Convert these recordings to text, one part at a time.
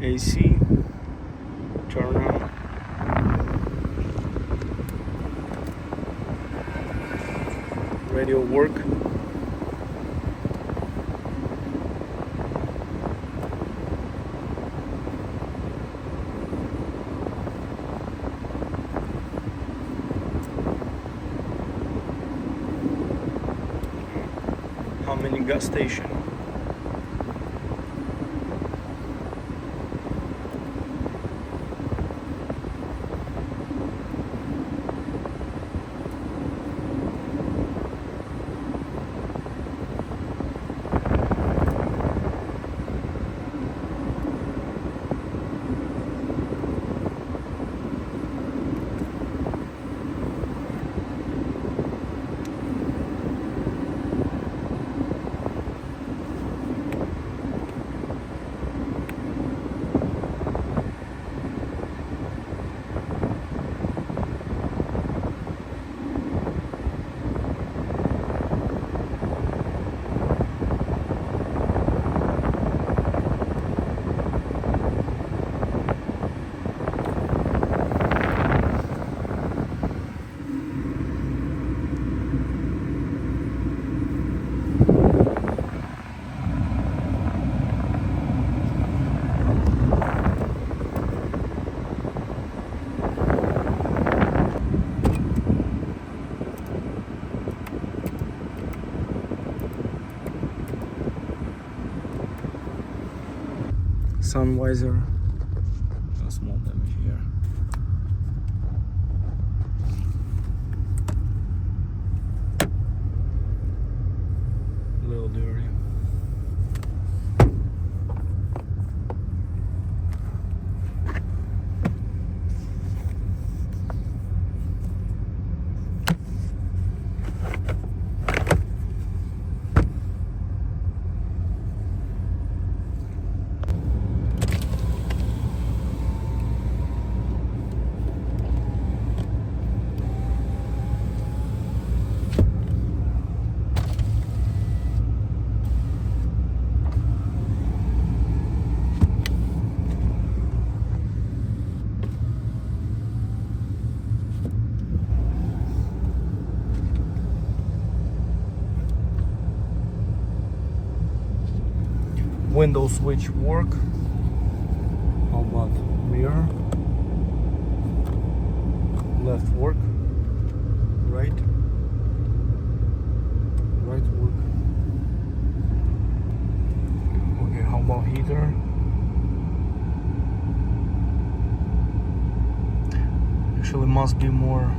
AC, turn on. Radio work. How many gas station? Sun visor, a small damage here. A little dirty. Window switch work. How about mirror? Left work. Right work. Okay, how about heater? Actually must be more.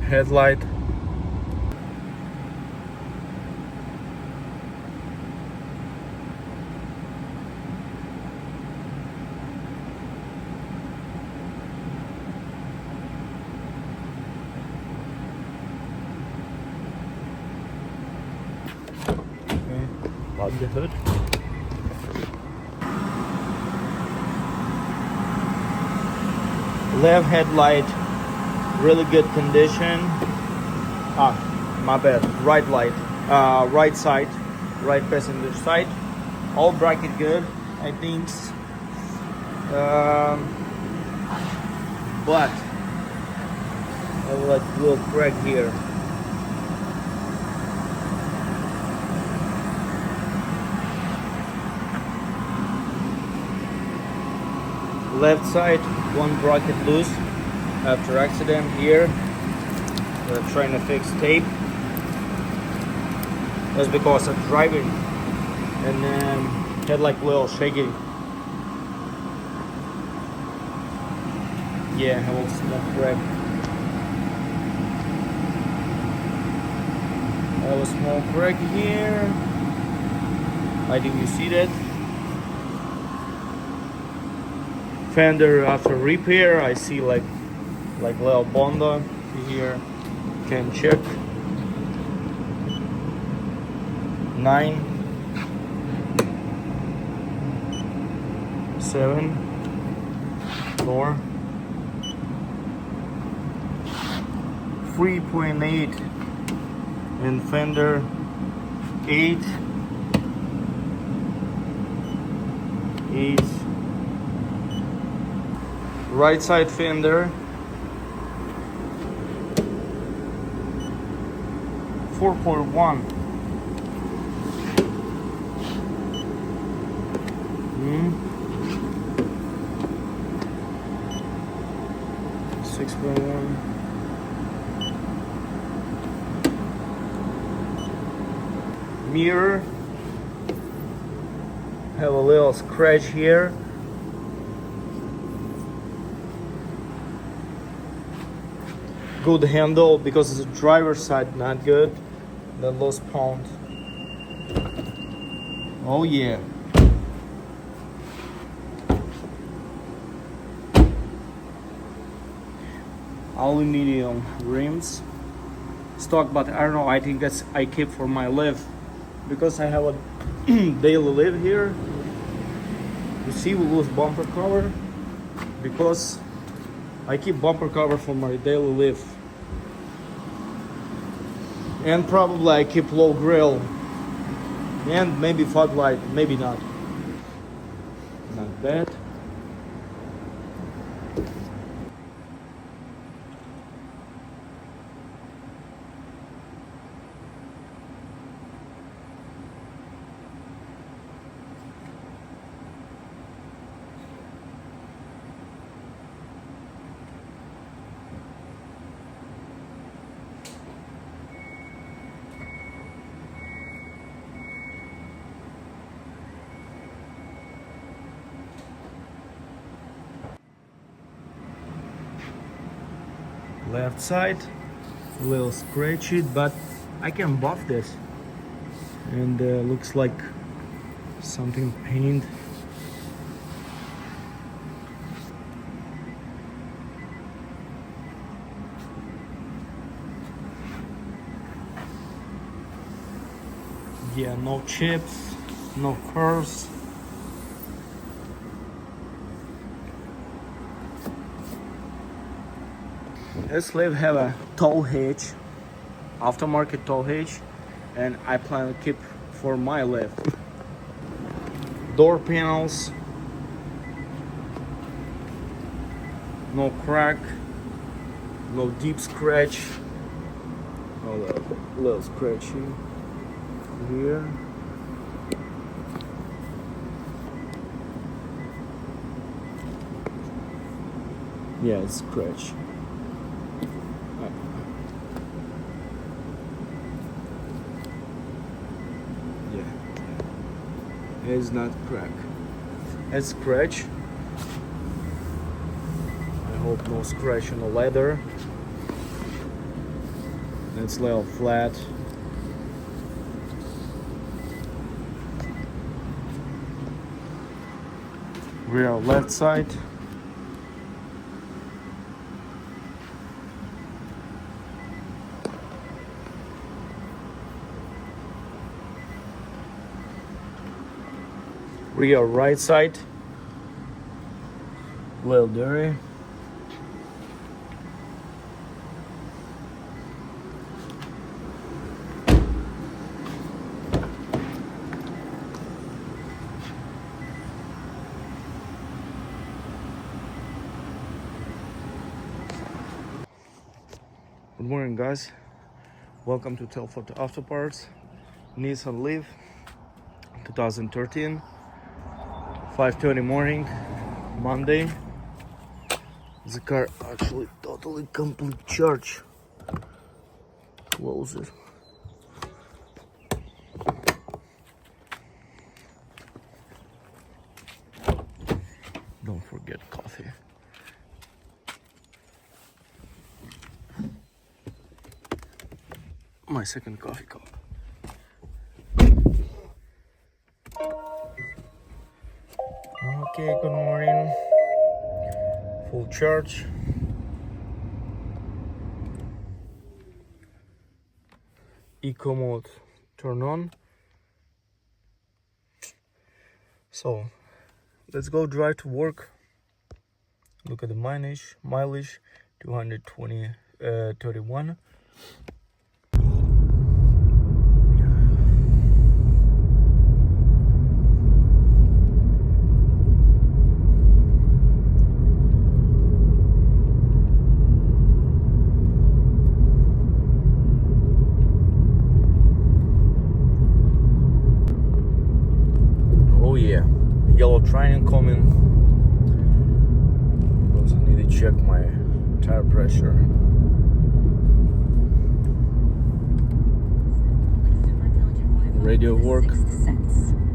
Headlight. Okay, plug the hood. Left headlight, really good condition. My bad, right light, right side, right passenger side, all bracket good, I think. But have like a little crack here. Left side, one bracket loose after accident here. We're trying to fix tape. That's because I'm driving and had like a little shaky. Yeah, have a small crack. Have a small crack here. I think you see that. Fender after repair, I see like little bonda here. Can check. 9, 7, 4, 3.8, and fender 8, 8. Right side fender 4.1. 6.1. Mirror, have a little scratch here. Good handle because it's a driver's side, not good. The lost pound. Oh yeah. Aluminum rims, stock, but I don't know. I think that's I keep for my Leaf because I have a daily Leaf here. You see, we lose bumper cover because I keep bumper cover for my daily Leaf, and probably I keep low grill and maybe fog light, maybe not. Not bad. Left side, a little scratchy, but I can buff this, and looks like something painted. Yeah, no chips, no curves. This Leaf have a tow hitch, aftermarket tow hitch, and I plan to keep for my Leaf. Door panels, no crack, no deep scratch. Oh, a little scratchy here. Yeah, it's scratch. Yeah, it's not crack. It's scratch. I hope no scratch on the leather. It's a little flat. Rear left side. Rear right side. A little dirty. Good morning, guys. Welcome to Telford-AutoParts. Nissan Leaf 2013, 5:30 morning, Monday. The car actually totally complete charge. Close it. Don't forget coffee. My second coffee cup. Okay, good morning. Full charge. Eco mode turn on. So let's go drive to work. Look at the mileage 231. Oh yeah, yellow triangle coming. Also need to check my tire pressure. Radio work.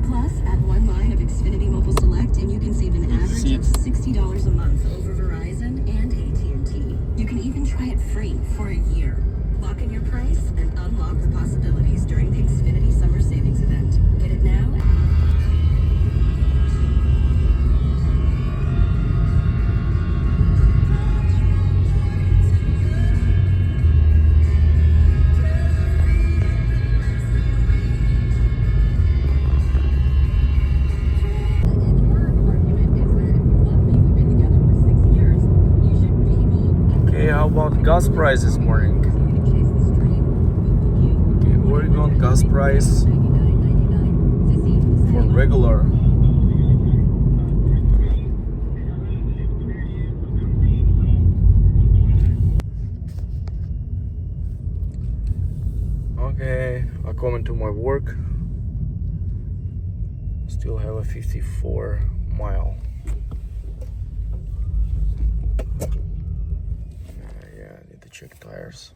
Plus, add one line of Xfinity Mobile Select and you can save an average of $60 a month over Verizon and AT&T. You can even try it free for a year. Lock in your price and unlock the possibilities during the Xfinity Summer Savings Event. Get it now. How about gas price this morning? Okay, Oregon gas price for regular. Okay, I come into my work. Still have a 54 mile. Yeah, I need to check tires.